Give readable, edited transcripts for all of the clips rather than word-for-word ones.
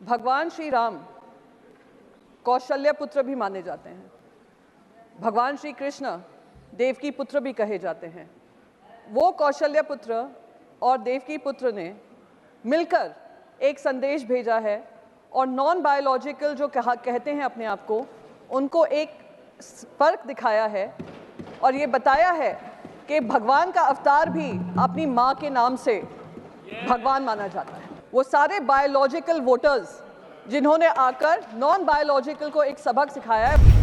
भगवान श्री राम कौशल्य पुत्र भी माने जाते हैं। भगवान श्री कृष्ण देवकी पुत्र भी कहे जाते हैं। वो कौशल्य पुत्र और देवकी पुत्र ने मिलकर एक संदेश भेजा है और नॉन बायोलॉजिकल जो कहते हैं अपने आप को, उनको एक फर्क दिखाया है और ये बताया है कि भगवान का अवतार भी अपनी माँ के नाम से भगवान माना जाता है। वो सारे बायोलॉजिकल वोटर्स जिन्होंने आकर नॉन बायोलॉजिकल को एक सबक सिखाया है।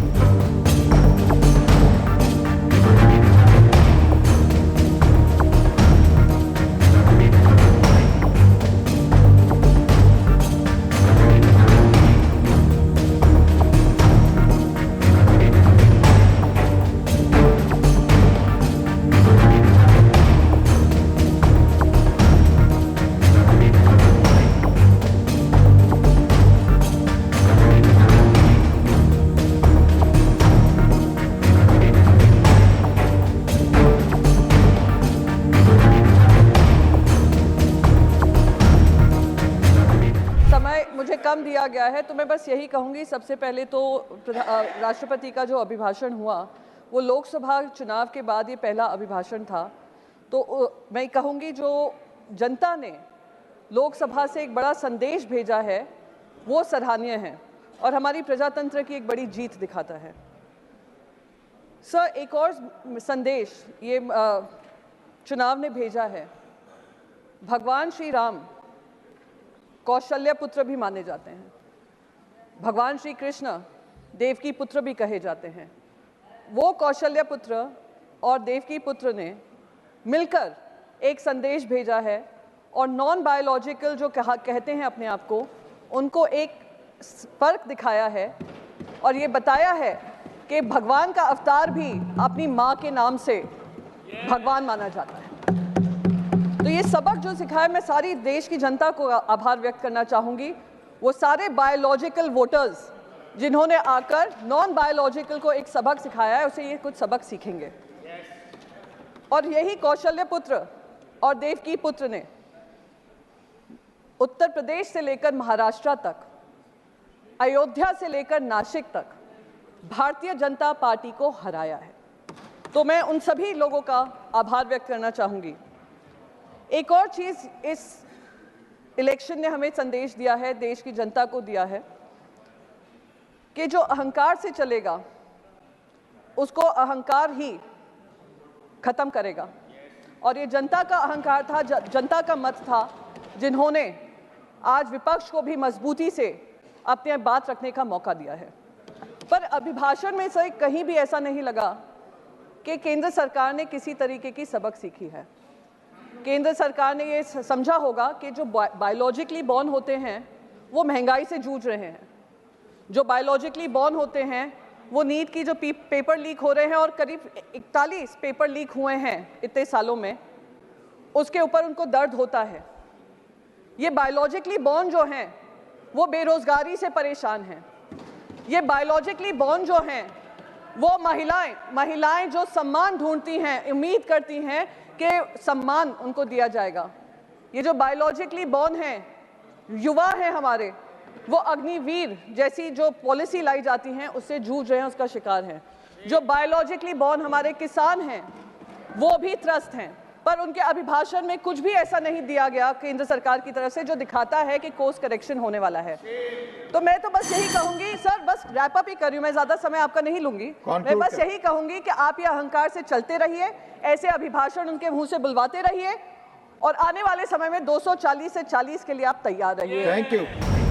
मुझे कम दिया गया है तो मैं बस यही कहूँगी, सबसे पहले तो राष्ट्रपति का जो अभिभाषण हुआ वो लोकसभा चुनाव के बाद ये पहला अभिभाषण था। तो मैं कहूँगी जो जनता ने लोकसभा से एक बड़ा संदेश भेजा है वो सराहनीय है और हमारी प्रजातंत्र की एक बड़ी जीत दिखाता है। सर, एक और संदेश ये चुनाव ने भेजा है। भगवान श्री राम कौशल्य पुत्र भी माने जाते हैं। भगवान श्री कृष्ण देवकी पुत्र भी कहे जाते हैं। वो कौशल्य पुत्र और देवकी पुत्र ने मिलकर एक संदेश भेजा है और नॉन बायोलॉजिकल जो कहते हैं अपने आप को, उनको एक फर्क दिखाया है और ये बताया है कि भगवान का अवतार भी अपनी माँ के नाम से भगवान माना जाता है। तो ये सबक जो सिखाया, मैं सारी देश की जनता को आभार व्यक्त करना चाहूँगी। वो सारे बायोलॉजिकल वोटर्स जिन्होंने आकर नॉन बायोलॉजिकल को एक सबक सिखाया है, उसे ये कुछ सबक सीखेंगे। और यही कौशल्य पुत्र और देवकी पुत्र ने उत्तर प्रदेश से लेकर महाराष्ट्र तक, अयोध्या से लेकर नासिक तक भारतीय जनता पार्टी को हराया है। तो मैं उन सभी लोगों का आभार व्यक्त करना चाहूँगी। एक और चीज़ इस इलेक्शन ने हमें संदेश दिया है, देश की जनता को दिया है कि जो अहंकार से चलेगा उसको अहंकार ही खत्म करेगा। और ये जनता का अहंकार था, जनता का मत था, जिन्होंने आज विपक्ष को भी मजबूती से अपने बात रखने का मौका दिया है। पर अभिभाषण में से कहीं भी ऐसा नहीं लगा कि केंद्र सरकार ने किसी तरीके की सबक सीखी है। केंद्र सरकार ने ये समझा होगा कि जो बायोलॉजिकली बॉर्न होते हैं वो महंगाई से जूझ रहे हैं। जो बायोलॉजिकली बॉर्न होते हैं वो नीट की जो पेपर लीक हो रहे हैं और करीब 41 पेपर लीक हुए हैं इतने सालों में, उसके ऊपर उनको दर्द होता है। ये बायोलॉजिकली बॉर्न जो हैं वो बेरोजगारी से परेशान हैं। ये बायोलॉजिकली बॉर्न जो हैं वो महिलाएं जो सम्मान ढूंढती हैं, उम्मीद करती हैं कि सम्मान उनको दिया जाएगा। ये जो बायोलॉजिकली बॉर्न हैं, युवा हैं हमारे, वो अग्निवीर जैसी जो पॉलिसी लाई जाती हैं उससे जूझ रहे हैं, उसका शिकार हैं। जो बायोलॉजिकली बॉर्न हमारे किसान हैं वो भी त्रस्त हैं। पर उनके अभिभाषण में कुछ भी ऐसा नहीं दिया गया केंद्र सरकार की तरफ से जो दिखाता है कि कोर्स करेक्शन होने वाला है। तो मैं तो बस यही कहूंगी सर, बस रैप अप ही कर रही हूँ, मैं ज्यादा समय आपका नहीं लूंगी। मैं बस यही कहूंगी कि आप ये अहंकार से चलते रहिए, ऐसे अभिभाषण उनके मुंह से बुलवाते रहिए और आने वाले समय में 240 से 40 के लिए आप तैयार रहिए। Thank you.